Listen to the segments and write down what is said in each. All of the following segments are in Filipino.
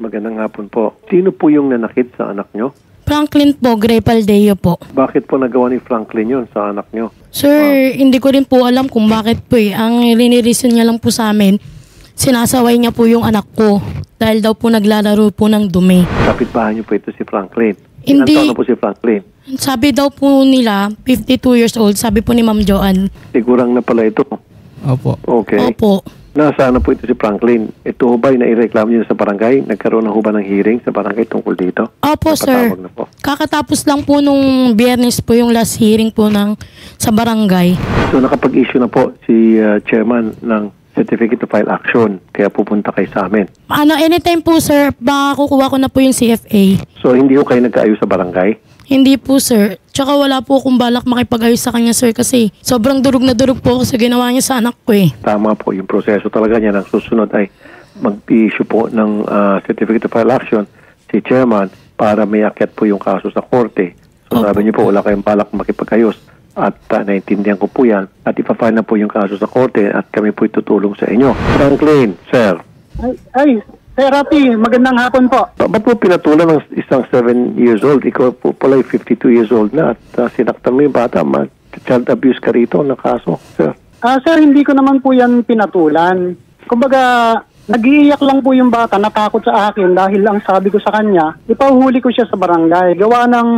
Magandang hapon po. Sino po yung nanakit sa anak nyo? Franklin po, Gray Paldeo po. Bakit po nagawa ni Franklin yun sa anak nyo? Sir, hindi ko rin po alam kung bakit po eh. Ang rinirison niya lang po sa amin, sinasaway niya po yung anak ko dahil daw po naglalaro po ng dumi. Kapitbahay nyo po ito si Franklin. Hindi. Ilan taon na po si Franklin? Sabi daw po nila, 52 years old, sabi po ni Ma'am Joanne. Sigurang na pala ito. Opo. Okay. Opo. Nasaan na po ito si Franklin? Ito ho ba naireklamo niyo sa barangay? Nagkaroon na ho ba ng hearing sa barangay tungkol dito? Opo, sir. Na po. Kakatapos lang po nung Biyernes po yung last hearing po sa barangay. So nakapag-issue na po si chairman ng Certificate to File Action. Kaya pupunta kayo sa amin. Anytime po, sir, kukuha ko na po yung CFA. So hindi ho kayo nagkaayos sa barangay? Hindi po, sir. Tsaka wala po akong balak makipag-ayos sa kanya, sir, kasi sobrang durog na durog po ako sa ginawa niya sa anak ko eh. Tama po, yung proseso talaga niya. Ang susunod ay mag-issue po ng Certificate to File Action si chairman para may akyat po yung kaso sa korte. So sabi niyo po, wala kayong balak makipag-ayos at naintindihan ko po yan at ipafile na po yung kaso sa korte at kami po itutulong sa inyo. Franklin, sir. Sir Rafi, magandang hapon po. Ba't po pinatulan ng isang 7 years old? Ikaw po pala 52 years old na at sinaktan mo yung bata. Child abuse ka rito na kaso, sir. Sir, hindi ko naman po yan pinatulan. Kumbaga, nag-iiyak lang po yung bata, natakot sa akin dahil ang sabi ko sa kanya, ipauhuli ko siya sa barangay. Gawa ng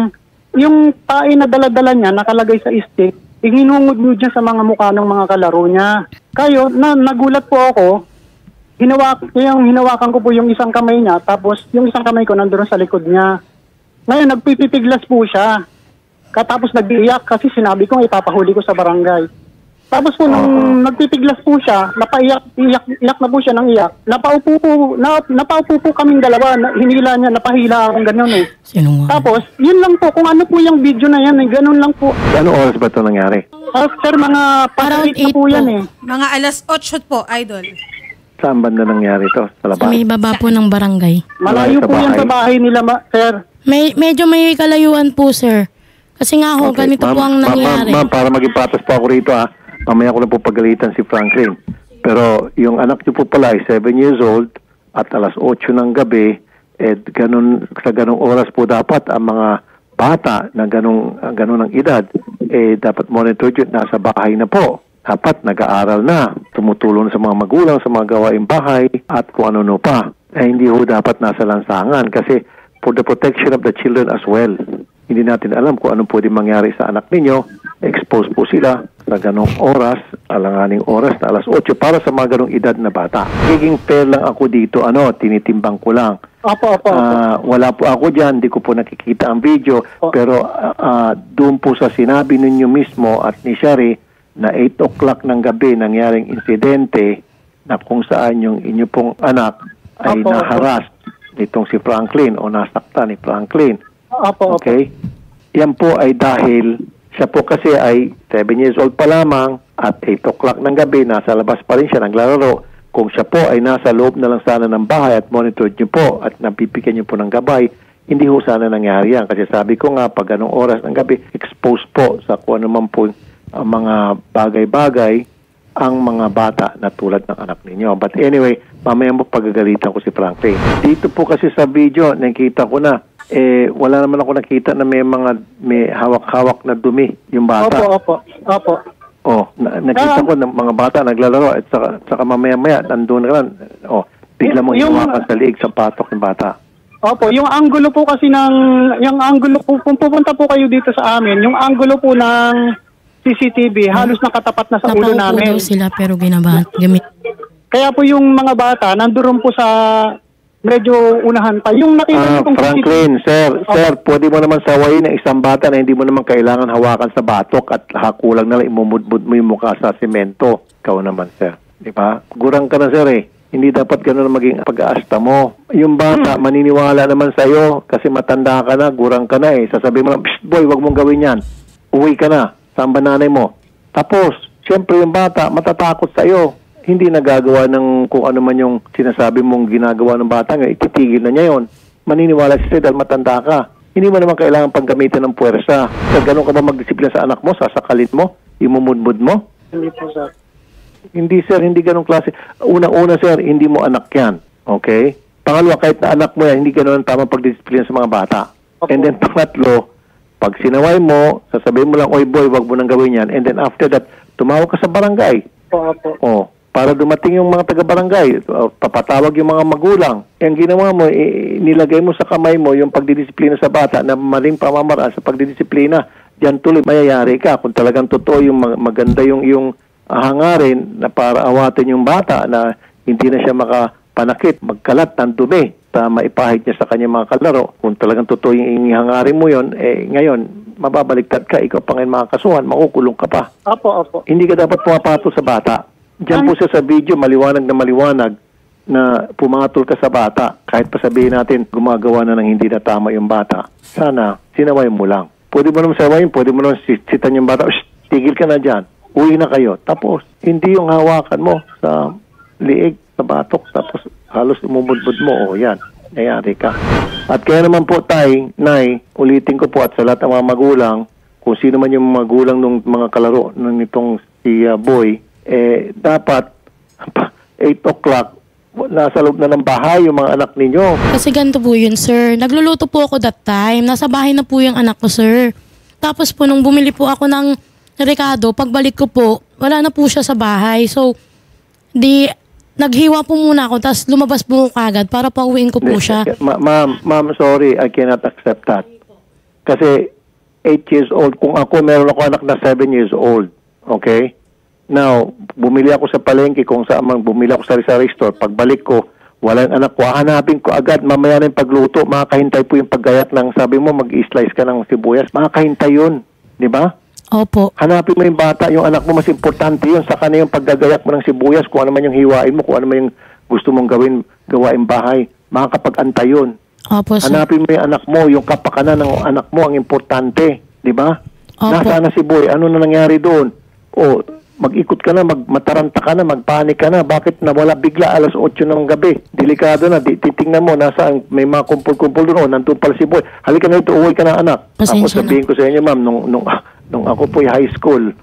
yung tae na daladala niya, nakalagay sa stick, ihinungod niya sa mga mukha ng mga kalaro niya. Kayo, nagulat po ako, hinawakan ko po yung isang kamay niya, tapos yung isang kamay ko nandoon sa likod niya. Ngayon, nagpipipiglas po siya. Tapos nag-iiyak kasi sinabi ko ipapahuli ko sa barangay. Tapos po nung nagpipiglas po siya, iyak na po siya ng iyak. Napaupo po kaming dalawa, hinila niya, napahila akong gano'n eh. Tapos, yun lang po, kung ano po yung video na yan, gano'n lang po. Anong oras ba ito nangyari? Sir, mga parang 8 po yan eh. Mga alas 8 po, Idol. Saan banda nangyari ito? Sa labas? Sa may baba po ng barangay. Malayo po yan sa bahay nila, sir. Medyo may kalayuan po, sir. Kasi nga ho, ganito po ang nangyari. Ma'am, para maging patas po ako rito ha, mamaya ko na po pagalitan si Franklin. Pero yung anak niyo po pala ay 7 years old at alas 8 ng gabi, sa ganong oras po dapat ang mga bata na ganong ang edad, dapat monitor yun, nasa bahay na po. Dapat nag-aaral na, tumutulong sa mga magulang, sa mga gawaing bahay, at kung ano pa. Hindi ho dapat nasa lansangan kasi for the protection of the children as well. Hindi natin alam kung anong pwede mangyari sa anak ninyo. Expose po sila sa ganong oras, alanganing oras na alas 8 para sa mga ganong edad na bata. Giging fair lang ako dito, tinitimbang ko lang. Opo. Wala po ako dyan, hindi ko po nakikita ang video. Pero doon po sa sinabi ninyo mismo at ni Shari, na 8 o'clock ng gabi nangyaring insidente na kung saan yung inyo pong anak ay naharas nitong si Franklin o nasaktan ni Franklin. Okay? Yan po ay dahil siya po kasi ay 7 years old pa lamang at 8 o'clock ng gabi, nasa labas pa rin siya naglalaro. Kung siya po ay nasa loob na lang sana ng bahay at monitor niyo po at nabibigyan niyo po ng gabay, hindi ho sana nangyari yan. Kasi sabi ko nga, pag anong oras ng gabi, expose po sa kung ano man po ang mga bagay-bagay ang mga bata na tulad ng anak ninyo. But anyway, mamaya mo pagagalitan ko si Franklin. Dito po kasi sa video, nakita ko na, wala naman ako nakita na may hawak-hawak na dumi yung bata. Opo. Nakita ko ng mga bata naglalaro at saka mamaya-maya, nandun ka lang, bigla mong hiwakan sa liig sa patok ng bata. Opo, yung angulo po kasi kung pupunta po kayo dito sa amin, yung angulo po ng CCTV, halos nakatapat na sa ulo namin. Napaupo daw sila pero gamit. Kaya po yung mga bata, nandoon po sa medyo unahan pa. Yung nakita kong Franklin, sir, pwede mo naman sawayin ng isang bata na hindi mo naman kailangan hawakan sa batok at hakulang na lang imumudmud mo yung mukha sa semento. Ikaw naman, sir. Di ba? Gurang ka na, sir eh. Hindi dapat gano'n maging pag-aasta mo. Yung bata, maniniwala naman sa'yo kasi matanda ka na, gurang ka na eh. Sasabihin mo lang, psst boy, wag mong gawin yan. Uwi ka na. Saan ba nanay mo? Tapos, siyempre yung bata, matatakot sa iyo. Hindi nagagawa ng kung ano man yung sinasabi mong ginagawa ng bata, ititigil na niya yon. Maniniwala siya dahil matanda ka. Hindi mo naman kailangan paggamitan ng puwersa. Sa ganun ka ba magdisiplina sa anak mo, sasakalin mo, imumudmud mo? Hindi po, sir. Hindi, sir, hindi ganun klase. Unang-una, sir, hindi mo anak yan. Okay? Pangalawa, kahit na anak mo yan, hindi ganoon ang tamang pagdisiplina sa mga bata. Opo. And then pangatlo, pag sinaway mo, sasabihin mo lang, oy boy, wag mo nang gawin yan. And then after that, tumawag ka sa barangay. Opo. Oh, para dumating yung mga taga-barangay, papatawag yung mga magulang. Ang ginawa mo, nilagay mo sa kamay mo yung pagdidisiplina sa bata na maling pamamaraan sa pagdidisiplina. Diyan tuloy mayayari ka kung talagang totoo yung maganda yung hangarin na para awatin yung bata na hindi na siya makapanakit, magkalat ng dumi para maipahid niya sa kanyang mga kalaro. Kung talagang totoo yung hangarin mo yon, ngayon, mababaliktad ka, ikaw pa ngayon makakasuhan, makukulong ka pa. Opo. Hindi ka dapat pumapato sa bata. Diyan po siya sa video, maliwanag na pumatol ka sa bata. Kahit pa sabihin natin, gumagawa na ng hindi na tama yung bata. Sana, sinaway mo lang. Pwede mo naman sawayin, pwede mo naman sitan yung bata, tigil ka na dyan, uwi na kayo. Tapos, hindi yung hawakan mo sa liig, sa batok, tapos halos umubudbud mo, yan, nayari ka. At kaya naman po Nay, ulitin ko po at sa lahat ng mga magulang, kung sino man yung magulang ng mga kalaro ng itong si Boy, dapat 8 o'clock, nasa loob na ng bahay yung mga anak ninyo. Kasi ganito po yun, sir. Nagluluto po ako that time. Nasa bahay na po yung anak ko, sir. Tapos po, nung bumili po ako ng Ricardo, pagbalik ko po, wala na po siya sa bahay. So, naghiwa po muna ako, tapos lumabas po kagad para pauwiin ko po siya. Ma'am, sorry, I cannot accept that. Kasi 8 years old, kung ako, meron ako anak na 7 years old. Okay? Now, bumili ako sa palengke kung saan bumili ako sa sari-sari store. Pagbalik ko, walang anak ko. Hanapin ko agad. Mamaya na yung pagluto. Makakahintay po yung paggayak ng, sabi mo, mag-slice ka ng sibuyas. Makakahintay yun. Di ba? Opo. Hanapin mo yung bata. Yung anak mo, mas importante yun. Saka na yung paggagayak mo ng sibuyas. Kung ano man yung hiwain mo. Kung ano man yung gusto mong gawain bahay. Makakapag-antay yun. Opo, sir. Hanapin mo yung anak mo. Yung kapakanan ng anak mo ang importante. Di ba? Opo. Nasaan na si Boy? Ano na nangyari doon? O, mag-ikot ka na, mataranta ka na, magpanik ka na. Bakit nawala bigla alas 8 ng gabi? Delikado na. Titingnan mo, nasaan may mga kumpul-kumpul doon. Nandun pala si Boy. Halika na ito, uwi ka na anak. Ako sabihin ko sa inyo, ma'am, nung ako po high school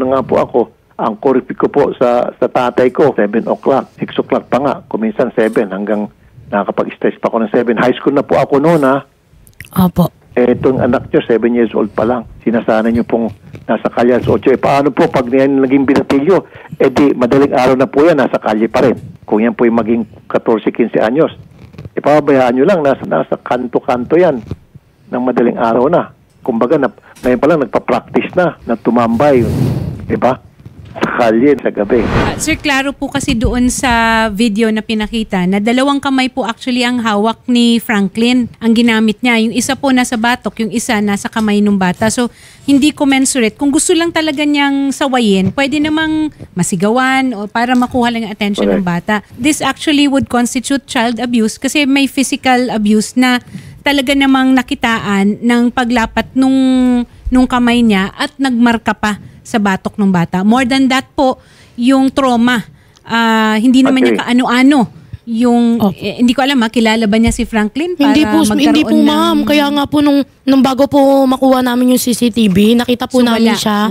na nga po ako, ang koripik ko po sa tatay ko, 7 o'clock, 6 o'clock pa nga. Kuminsan 7 hanggang nakakapag-stress pa ako ng 7. High school na po ako noon, ha? Opo. Itong anak nyo, 7 years old pa lang. Sinasana nyo pong nasa kalye sa 8. Paano po pag yan naging binatilyo? Di, madaling araw na po yan, nasa kalye pa rin. Kung yan po yung maging 14-15 anyos. Pababayaan nyo lang, nasa kanto-kanto yan ng madaling araw na. Kumbaga, ngayon pa lang nagpa-practice na tumambay. Diba? Sa kalye, sa gabi. Sir, klaro po kasi doon sa video na pinakita na 2 kamay po actually ang hawak ni Franklin ang ginamit niya. Yung isa po nasa batok, yung isa nasa kamay ng bata. So, hindi commensurate. Kung gusto lang talaga niyang sawayin, pwede namang masigawan o para makuha lang ang attention ng bata. This actually would constitute child abuse kasi may physical abuse na talaga namang nakitaan ng paglapat nung kamay niya at nagmarka pa sa batok ng bata. More than that po, yung trauma. Hindi naman niya kaano-ano. Yung, hindi ko alam, kilala ba niya si Franklin para Hindi po, ma'am. Kaya nga po, nung bago po makuha namin yung CCTV, nakita po namin siya.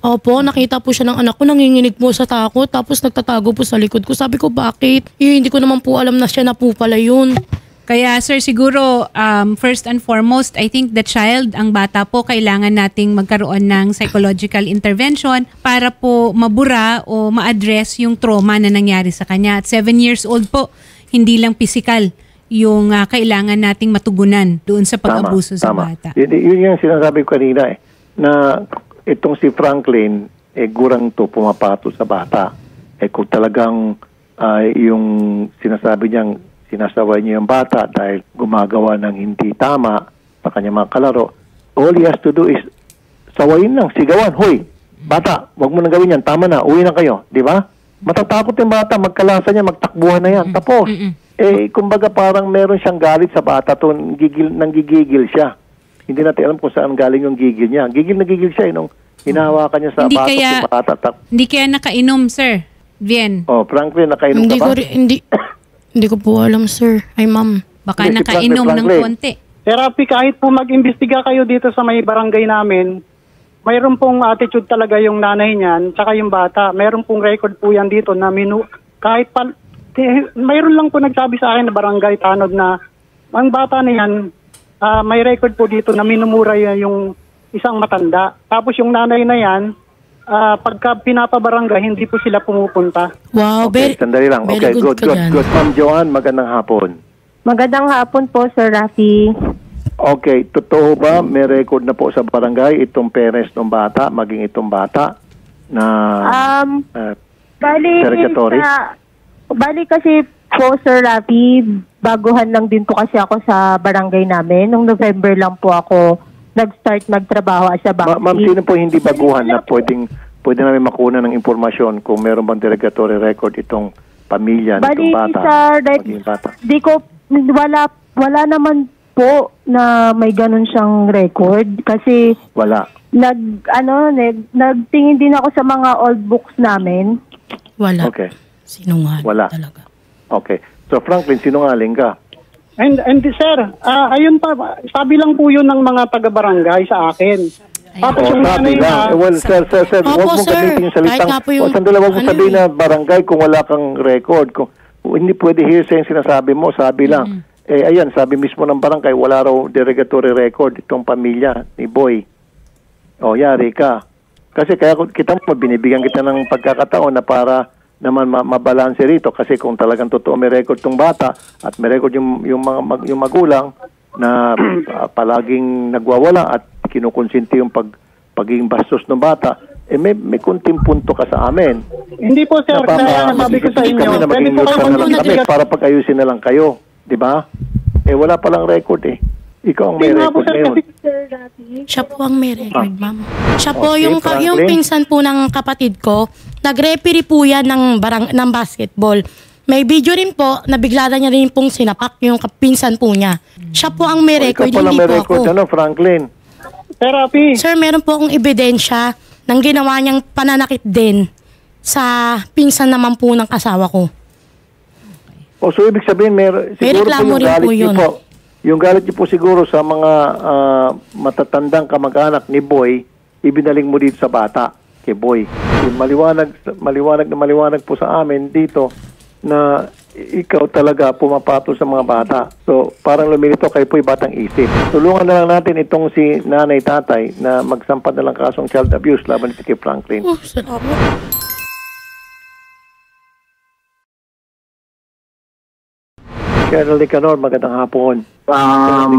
Opo, nakita po siya ng anak ko, nanginginig po sa takot, tapos nagtatago po sa likod ko. Sabi ko, bakit? Hindi ko naman po alam na siya na po pala yun. Kaya sir, siguro first and foremost, I think the child, ang bata po, kailangan nating magkaroon ng psychological intervention para po mabura o ma-address yung trauma na nangyari sa kanya. At 7 years old po, hindi lang physical yung kailangan nating matugunan doon sa pag-abuso sa bata. Yun yung sinasabi ko kanina na itong si Franklin, gurang to pumapato sa bata. Kung talagang yung sinasabi niyang sinasaway niya yung bata dahil gumagawa ng hindi tama sa kanyang mga kalaro, all he has to do is sawayin lang, sigawan, hoy, bata, wag mo nang gawin yan, tama na, uwi na kayo, di ba? Matatakot yung bata, magkalasa niya, magtakbuhan na yan, tapos. Kumbaga parang meron siyang galit sa bata to, nanggigigil siya. Hindi natin alam kung saan galing yung gigil niya. Gigil na gigil siya, nung hinahawakan niya sa batok yung bata. Hindi kaya nakainom, sir, Bien. Franklin, nakainom ka ba? Hindi ko po alam, sir. Ay, ma'am. Baka nakainom ng konti. Therapy, kahit po mag-imbestiga kayo dito sa may barangay namin, mayroon pong attitude talaga yung nanay niyan, tsaka yung bata. Mayroon pong record po yan dito na kahit mayroon lang po nagsabi sa akin na barangay tanod na ang bata na yan, may record po dito na minumura yung isang matanda. Tapos yung nanay na yan, pagka pinapabarangay, hindi po sila pumupunta. Wow, Okay, sandali lang. Okay, good. Ma'am Joanne, magandang hapon. Magandang hapon po, Sir Rafi. Okay, totoo ba may record na po sa barangay itong parents ng bata, maging itong bata na derogatory? Bali kasi po, Sir Rafi, baguhan lang din po kasi ako sa barangay namin. Noong November lang po ako nag-start magtrabaho as a bank. Ma'am, sino po hindi baguhan na pwede namin makuna ng impormasyon kung meron bang derogatory record itong pamilya nitong bata? Di ko, wala naman po na may ganun siyang record kasi wala. Nagtingin din ako sa mga old books namin. Wala. Okay. Sinungaling Wala. talaga. Okay. So Franklin, sinungaling ka? And sir, ayun pa, sabi lang po yun ng mga taga-barangay sa akin. Tapos yung nanay na... Well, sir, Opo, huwag mong sir. gamitin yung salitang... Kahit nga po yung- Sandali, huwag mong ano sabihin eh. na barangay kung wala kang record. Kung hindi pwede hearsay yung sinasabi mo, sabi lang. Ayan, sabi mismo ng barangay, wala raw derogatory record itong pamilya ni Boy. O, yari ka. Kasi kaya kita mo, binibigyan kita ng pagkakataon na para naman mabalanse rito. Kasi kung talagang totoo may record tong bata at may record yung magulang na palaging nagwawala at kinukonsinti yung pagiging bastos ng bata, may kunting punto ka sa amin. Hindi po, sir. Kaya sabi ko sa inyo, kami na maging neutral na lang kami para pag-ayusin na lang kayo. Di ba? Wala palang record eh. Ikaw ang may record ngayon. Siya po ang may record, ma'am. Siya po Okay, yung Franklin. pinsan po ng kapatid ko. Nag-referee po yan ng basketball. May video rin po na bigla na niya rin pong sinapak yung pinsan po niya. Siya po ang may record, Ikaw pala hindi may po record, ako. Franklin? Therapy. Sir, meron po akong ebidensya ng ginawa niyang pananakit din sa pinsan naman po ng asawa ko. O so ibig sabihin, siguro reklamo po yung rin galit po niyo yun. po. Yung galit niyo po siguro sa mga matatandang kamag-anak ni Boy, ibinaling mo dito sa bata, kay Boy. Yung maliwanag po sa amin dito na ikaw talaga pumapato sa mga bata. So, parang lumilito kayo po'y batang isip. Tulungan na lang natin itong si nanay tatay na magsampa na lang kasong child abuse laban dito kay Franklin. Oh, salamat. Colonel Nicanor, magandang hapon.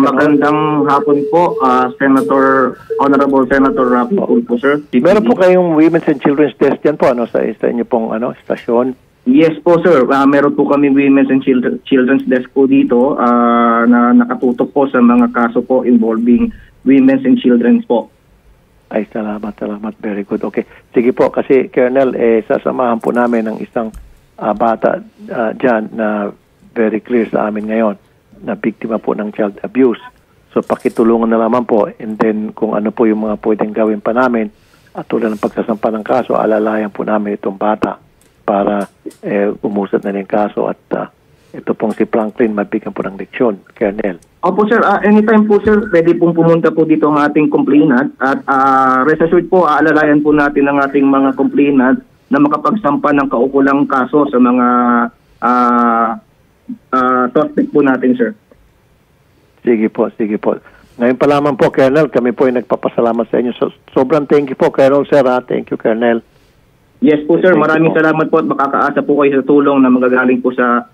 Magandang hapon po, Honorable Senator Rafi po, sir. Meron po kayong Women's and Children's Desk dyan po, sa inyo pong stasyon? Yes po, sir. Meron po kami Women's and Children's Desk po dito na nakatutok po sa mga kaso po involving women's and children's po. Ay, salamat. Very good. Okay. Sige po, kasi Colonel, sasamahan po namin ng isang bata dyan na very clear sa amin ngayon na biktima po ng child abuse. So, pakitulungan na naman po and then kung ano po yung mga pwedeng gawin pa namin at tulad ng pagsasampa ng kaso, alalayan po namin itong bata para umusad na yung kaso at ito pong si Franklin mabigyan po ng leksyon, Colonel. Opo, sir. Anytime po, sir, pwede pong pumunta po dito ang ating complainant at rest assured po, aalalayan po natin ang ating mga complainant na makapagsampa ng kaukulang kaso sa mga suspect po natin, sir. Sige po. Ngayon pa lamang po, Colonel, kami po ay nagpapasalamat sa inyo. Sobrang thank you po, Colonel, sir. Thank you, Colonel. Yes po, sir. Maraming salamat po at makakaasa po kayo sa tulong na magagaling po sa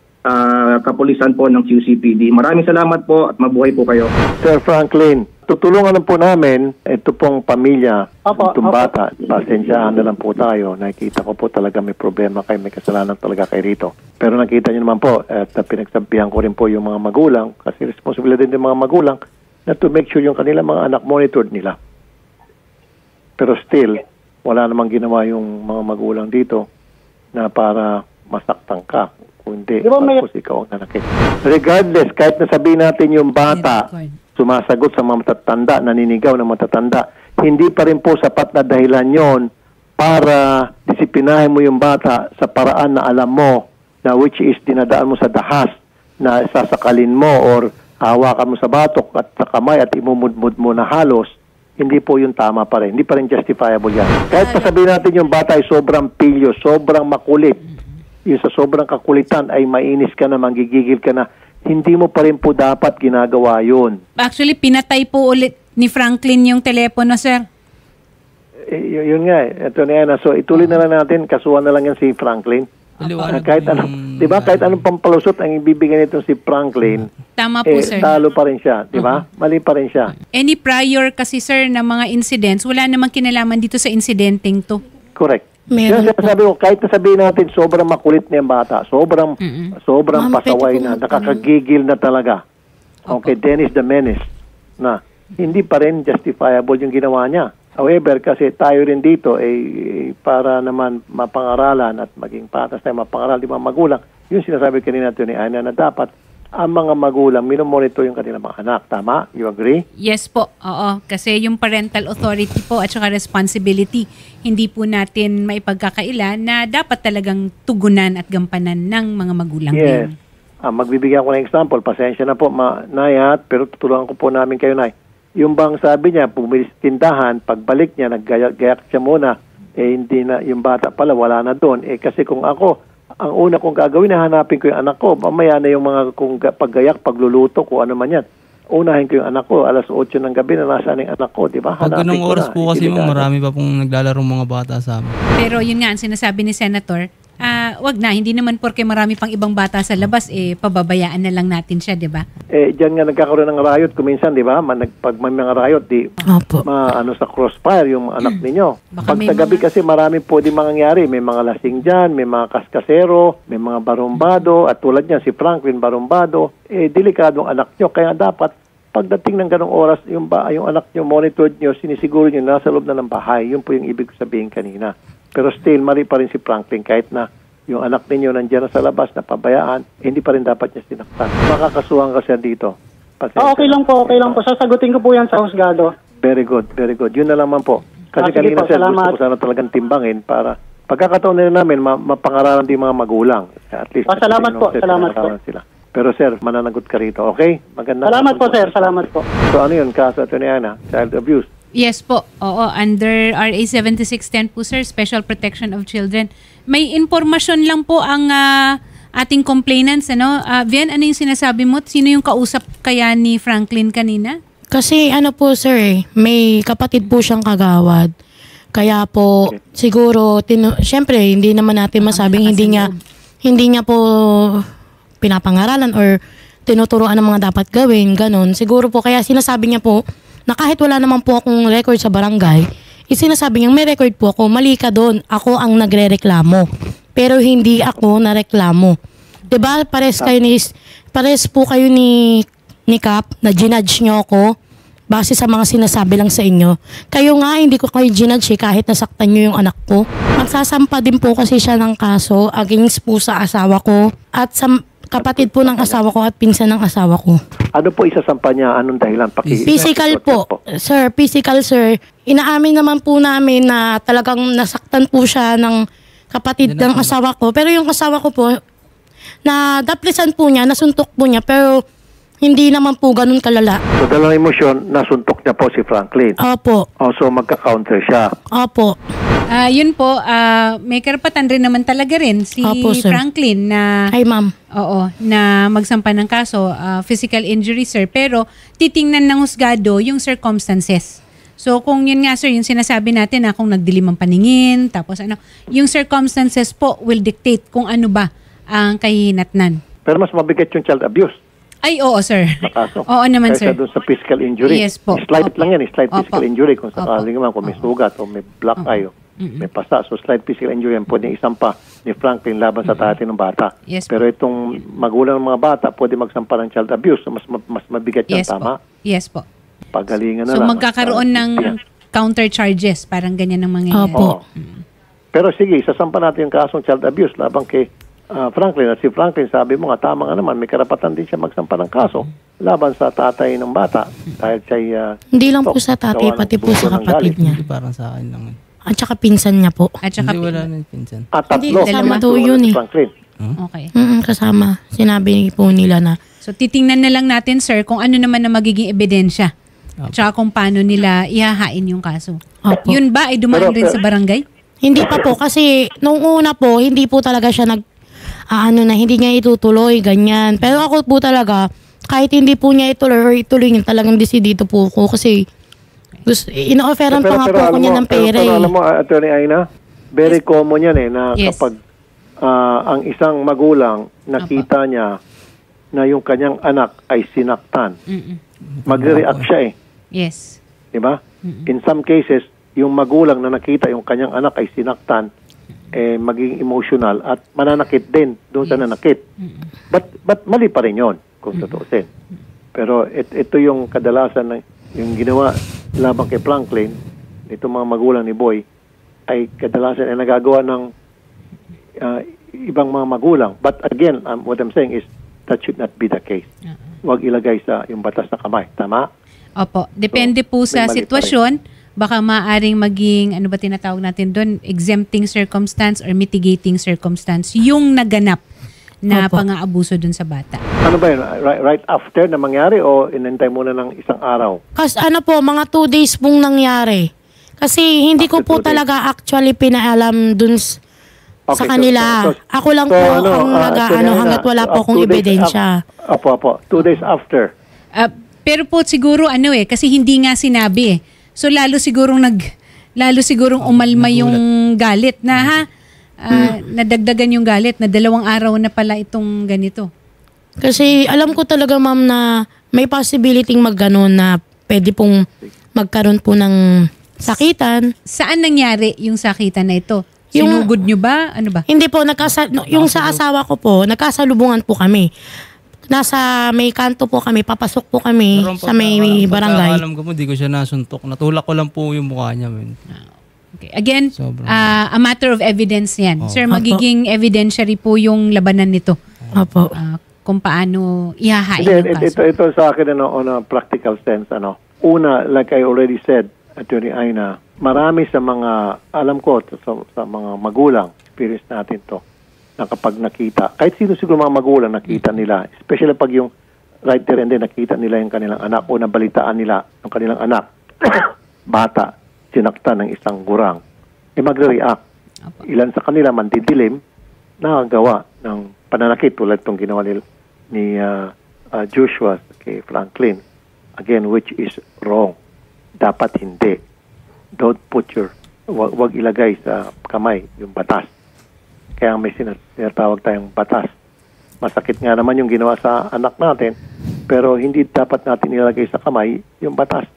kapulisan po ng QCPD. Maraming salamat po at mabuhay po kayo. Sir Franklin, tutulungan lang po namin ito pong pamilya, itong bata. Pasensyahan na lang po tayo. Nakikita ko po talaga may problema kayo, may kasalanan talaga kayo rito. Pero nakita niyo naman po at pinagsabihan ko rin po yung mga magulang kasi responsibilidad din ng mga magulang na to make sure yung kanilang mga anak monitored nila. Pero still, wala namang ginawa yung mga magulang dito na para masaktan ka. Kung hindi, tapos ikaw ang nanakit. Regardless, kahit nasabihin natin yung bata sumasagot sa mga matatanda, naninigaw ng matatanda, hindi pa rin po sapat na dahilan yon para disiplinahin mo yung bata sa paraan na alam mo na which is dinadaan mo sa dahas na sasakalin mo or hawakan mo sa batok at sa kamay at imumudmud mo na halos, hindi po yung tama pa rin. Hindi pa rin justifiable yan. Kahit pa sabihin natin yung bata ay sobrang pilyo, sobrang makulit, yung sa sobrang kakulitan ay mainis ka na, manggigigil ka na, hindi mo pa rin po dapat ginagawa yun. Actually, pinatay po ulit ni Franklin yung telepono, sir. Yun nga ito na yan. So ituloy na lang natin, kasuhan na lang yan si Franklin. Kahit anong, di ba, kahit anong pampalusot ang ibibigay nito si Franklin, Tama po, sir. talo pa rin siya, di ba? Mali pa rin siya. Any prior kasi, sir, na mga incidents, wala namang kinalaman dito sa insidenteng to. Correct. Meron Kaya sabi ko, kahit nasabihin natin sobrang makulit na yung bata, sobrang Ma'am, pasaway pwede na, po nakakagigil na talaga. Okay, Dennis the Menace na hindi pa rin justifiable yung ginawa niya. However, kasi tayo rin dito para naman mapangaralan at maging patas tayo mapangaral di mga magulang, yung sinasabi kanina ito ni Ana na dapat ang mga magulang minomonitor yung kanilang mga anak. Tama? You agree? Yes po, oo. Kasi yung parental authority po at saka responsibility, hindi po natin maipagkakaila na dapat talagang tugunan at gampanan ng mga magulang Yes. din. Magbibigyan ko ng example. Pasensya na po, Nayat, pero tutulungan ko po namin kayo, Nay. Yung bang sabi niya, pumilis tindahan, pagbalik niya, naggayak siya muna, hindi na, yung bata pala, wala na doon. Kasi kung ako, ang una kong gagawin, hanapin ko yung anak ko. Mamaya na yung mga paggayak, pagluluto, kung ano man yan. Unahin ko yung anak ko, alas 8 ng gabi na nasaan yung anak ko, di ba? Pag ganung oras po kasi marami pa pong naglalarong mga bata sa amin. Pero yun nga, ang sinasabi ni Senator, wag na, hindi naman porke marami pang ibang bata sa labas, pababayaan na lang natin siya, di ba? Diyan nga nagkakaroon ng riot kuminsan, di ba? Pag may mga riot, Opo. sa crossfire yung anak ninyo. Baka Pag sa gabi kasi marami pwede mangyari. May mga lasing dyan, may mga kaskasero, may mga barumbado, at tulad niya si Franklin barumbado, delikadong anak nyo. Kaya dapat, pagdating ng ganong oras, yung anak nyo, monitored nyo, sinisiguro nyo nasa loob na ng bahay. Yun po yung ibig sabihin kanina. Pero still, mali pa rin si Franklin kahit na yung anak ninyo nandiyan na sa labas na pabayaan, hindi pa rin dapat niya sinaktan. Makakasuhan ka siya dito. Okay lang po. Sasagutin ko po yan sa husgado. Very good, very good. Yun na naman po. Kasi sige kanina po, sir, salamat. gusto ko sana talagang timbangin para pagkakataon nila namin, mapangaralan din mga magulang. At least, salamat po, salamat po. Sila. Pero sir, mananagot ka rito, okay? Maganda. Salamat po, sir. Salamat po. So ano yun, kaso ito ni Ana, child abuse. Yes po. Oo, under RA 7610 po, sir, Special Protection of Children. May impormasyon lang po ang ating complainants, ano? Vian, ano yung sinasabi mo? Sino yung kausap kaya ni Franklin kanina? Kasi ano po sir, may kapatid po siyang kagawad. Kaya po siguro syempre hindi naman natin masabing hindi niya po pinapangaralan or tinuturuan ng mga dapat gawin, ganun. Siguro po kaya sinasabi niya po na kahit wala naman po akong record sa barangay, sinasabi niya may record po ako, mali ka doon, ako ang nagrereklamo. Pero hindi ako nareklamo. 'Di ba? Pares po kayo ni Cap na ginudge niyo ako base sa mga sinasabi lang sa inyo. Kayo nga, hindi ko kayo ginudge kahit nasaktan niyo yung anak ko. Magsasampa din po kasi siya ng kaso against po sa asawa ko at sa kapatid po ng asawa ko at pinsan ng asawa ko. Ano po isasampa niya? Anong dahilan? Physical po. Sir, physical sir. Inaamin naman po namin na talagang nasaktan po siya ng kapatid ng asawa ko. Pero yung asawa ko po, na daplisan po niya, nasuntok po niya, pero hindi naman po ganun kalala. So dalawang emosyon, nasuntok niya po si Franklin. Opo. Also magka-counter siya. Opo. Yun po, may karapatan rin naman talaga rin si Opo, sir. Franklin na Ay, ma'am. Oo, na magsampa ng kaso, physical injury, sir. Pero titingnan ng husgado yung circumstances. So kung yun nga, sir, yung sinasabi natin na kung nagdilim ang paningin, tapos yung circumstances po will dictate kung ano ba ang kahihinatnan. Pero mas mabigat yung child abuse. Ay, oo, sir. Nakaso. Oo naman, sir. Kaysa doon sa physical injury. Yes po. Slight Opo. lang yan, slight Opo. physical injury. Kung sakaling Opo. naman, kung may sugat o may black eye o may pasa. So slight physical injury yan pwedeng isampa ni Franklin laban sa tatay ng bata. Yes po. Pero itong magulang ng mga bata pwede magsampa ng child abuse. So mas mabigat yan, Yes tama? po. Yes po. Pagalingan na So lang. magkakaroon ng counter charges, parang ganyan ang mangyayari. Opo. Pero sige, sasampa natin yung kasong child abuse laban kay Franklin. At si Franklin, sabi mo nga, tama nga naman, may karapatan din siya magsampa ng kaso laban sa tatay ng bata. Dahil siya Hindi lang po sa tatay, pati po sa kapatid niya. Hindi parang sa akin lang. At saka pinsan niya po. At saka, Hindi wala na yung pinsan. Tatlo. Hindi, kasama daw Tatlo yun si eh. Franklin. okay. Kasama. Sinabi po nila na So titingnan na lang natin, sir, kung ano naman na magiging ebidensya. At saka kung paano nila ihahain yung kaso. Opo. Yun ba ay dumaan rin sa barangay? Hindi pa po kasi nung una po, hindi po talaga siya hindi niya itutuloy, ganyan. Pero ako po talaga, kahit hindi po niya ituloy niya, talagang desidido po ako kasi ino-offeran pa nga po ako niya ng pera. Pero alam mo, Attorney Aina, very common yan na kapag ang isang magulang nakita niya na yung kanyang anak ay sinaktan, magre-react siya Yes. Diba? In some cases, yung magulang na nakita yung kanyang anak ay sinaktan, maging emotional at mananakit din doon sa nanakit. But mali pa rin yun, kung tutuusin. Pero ito yung kadalasan na yung ginawa labang kay Franklin, itong mga magulang ni Boy, ay kadalasan ay nagagawa ng ibang mga magulang. But again, what I'm saying is that should not be the case. Huwag ilagay sa yung batas na kamay. Tama? Opo. Depende po sa sitwasyon. Baka maaring maging, ano ba tinatawag natin doon, exempting circumstance or mitigating circumstance yung naganap na pang-aabuso doon sa bata. Ano ba yun? Right after na mangyari o inantay muna ng isang araw? Kasi mga 2 days pong nangyari. Kasi hindi ko po talaga actually pinaalam dun sa kanila. Ako lang po ang hanggat wala po akong ebidensya. Opo. 2 days after. Pero po siguro kasi hindi nga sinabi So lalo sigurong umalma yung galit na nadagdagan yung galit na 2 araw na pala itong ganito. Kasi alam ko talaga ma'am na may possibility magganon na pwede pong magkaroon po ng sakitan. Saan nangyari yung sakitan na ito? Sinugod nyo ba? Ano ba? Hindi po, yung sa asawa ko po, nagkasalubungan po kami. Nasa may kanto po kami, papasok po kami sa may barangay. Alam ko po, di ko siya nasuntok. Natulak ko lang po yung mukha niya. Okay. Again, a matter of evidence yan. Sir, magiging evidentiary po yung labanan nito. Opo. Kung paano ihahain yung kaso. Ito sa akin on a practical sense. Una, like I already said, Attorney Aina, marami sa mga, alam ko, sa mga magulang, experience natin to, na kapag nakita, kahit sino siguro mga magulang nakita nila, especially pag yung right there and then nakita nila yung kanilang anak o nabalitaan nila yung kanilang anak, bata, sinaktan ng isang gurang, magre-react. Ilan sa kanila mandidilim, nakagawa ng pananakit tulad itong ginawa ni Joshua kay Franklin. Again, which is wrong. Dapat hindi. Don't put wag ilagay sa kamay yung batas. Kaya may sinatawag tayong batas. Masakit nga naman yung ginawa sa anak natin, pero hindi dapat natin ilagay sa kamay yung batas.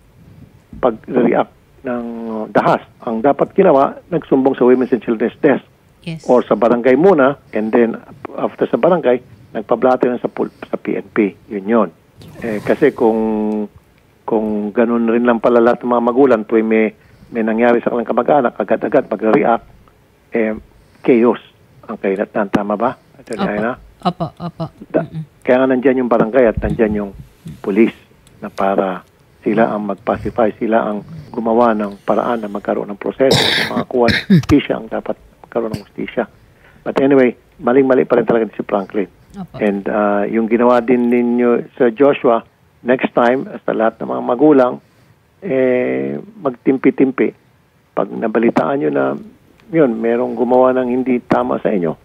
Pag-react ng dahas. Ang dapat ginawa, nagsumbong sa Women's and Children's Desk. Yes. Or sa barangay muna, and then after sa barangay, nagpablate na sa PNP. Yun. Kasi kung ganun rin lang pala lahat ng mga magulang, tuwing may nangyari sa kanilang kamag-anak, agad-agad mag-react, chaos ang kainatnan. Tama ba? Opo. Kaya nga nandyan yung barangay at nandyan yung police na para sila ang mag-pacify, sila ang gumawa ng paraan na magkaroon ng proseso, makakuha ng justisya ang dapat magkaroon ng justisya. But anyway, maling-mali pa rin talaga si Franklin. Opo. And yung ginawa din ninyo sa Joshua, next time, sa lahat ng mga magulang, magtimpi-timpi. Pag nabalitaan nyo na, yun, merong gumawa ng hindi tama sa inyo,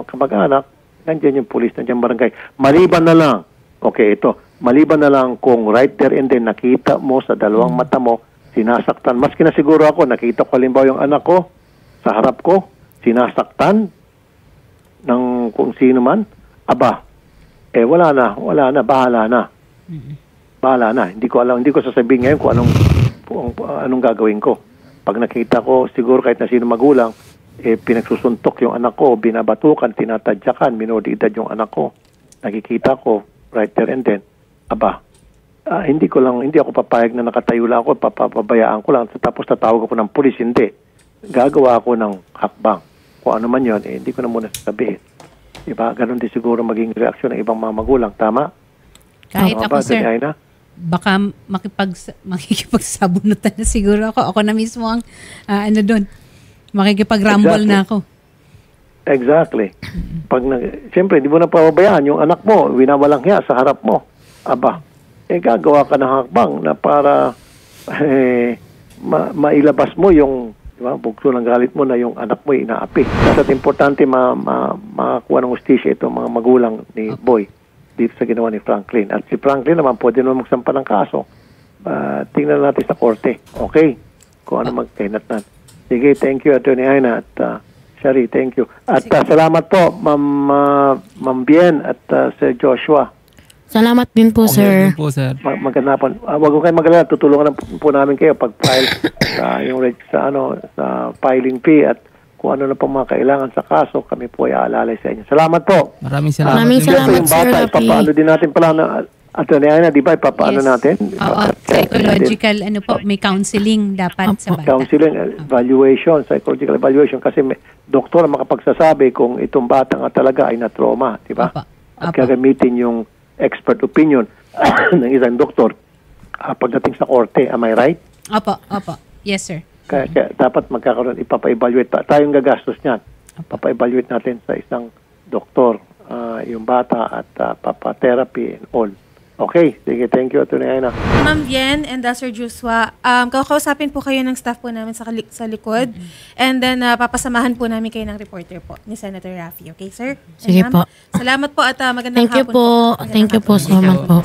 kamag-anak, nandiyan yung police, nandiyan barangay. Maliban na lang, maliban na lang kung right there and then nakita mo sa dalawang mata mo, sinasaktan. Maski na siguro ako, nakita ko halimbawa yung anak ko, sa harap ko, sinasaktan ng kung sino man, wala na, bahala na. Bahala na. Hindi ko sasabihin ngayon kung anong gagawin ko. Pag nakita ko, siguro kahit na sino magulang, pinagsusuntok yung anak ko, binabatukan, tinatadyakan, minor de edad yung anak ko. Nakikita ko, right there and then, hindi ako papayag na nakatayo lang ako, papabayaan ko lang, tapos tatawag ako ng pulis, hindi. Gagawa ako ng hakbang. Kung ano man yun, hindi ko na muna sasabihin. Diba? Ganon din siguro maging reaksyon ng ibang mga magulang. Tama? Kahit ako, sir, baka makikipagsabunutan na siguro ako. Ako na mismo ang, doon, makikipag-rumble na ako. Exactly. Siyempre, di mo na pababayaan yung anak mo, winawalang hiya sa harap mo. Gagawa ka ng hakbang na para mailabas mo yung Diba? Bugso ng galit mo na yung anak mo inaapi. At importante makakuha ng hustisya itong mga magulang ni Boy dito sa ginawa ni Franklin. At si Franklin naman pwede naman magsampa ng kaso. Tingnan natin sa korte. Okay? Kung ano magkahinatnan. Sige, thank you, Atty. Aina at Shari, thank you. At salamat po, Ma'am Bien at Sir Joshua. Salamat din po, sir. Po, sir. Maganda po. Huwag ko kayo magalala. Tutulungan po namin kayo pag-file sa filing fee at kung ano na po mga kailangan sa kaso, kami po ay aalalay sa inyo. Salamat po. Maraming salamat. Maraming salamat, yung Sir bata, Rafi. ipapaano din natin pala na Atty. Aina, di ba? Ipapaano natin? Oo, psychological, may counseling dapat sa bata. Counseling, evaluation, psychological evaluation kasi may doktor ang makapagsasabi kung itong bata nga talaga ay na-trauma, di ba? At gagamitin yung expert opinion ng isang doktor pagdating sa korte. Am I right? Opo. Yes, sir. Kaya dapat magkakaroon, ipapa-evaluate pa. Tayong gagastos niyan. Papa-evaluate natin sa isang doktor yung bata at papa-therapy and all. Okay. Sige, thank you, Atty. Aina. Ma'am Bien and Sir Joshua, kakausapin po kayo ng staff po namin sa likod. And then, papasamahan po namin kayo ng reporter po ni Senator Rafi. Okay, sir? Sige po. Salamat po at magandang Thank you hapon po. Thank you po so much po.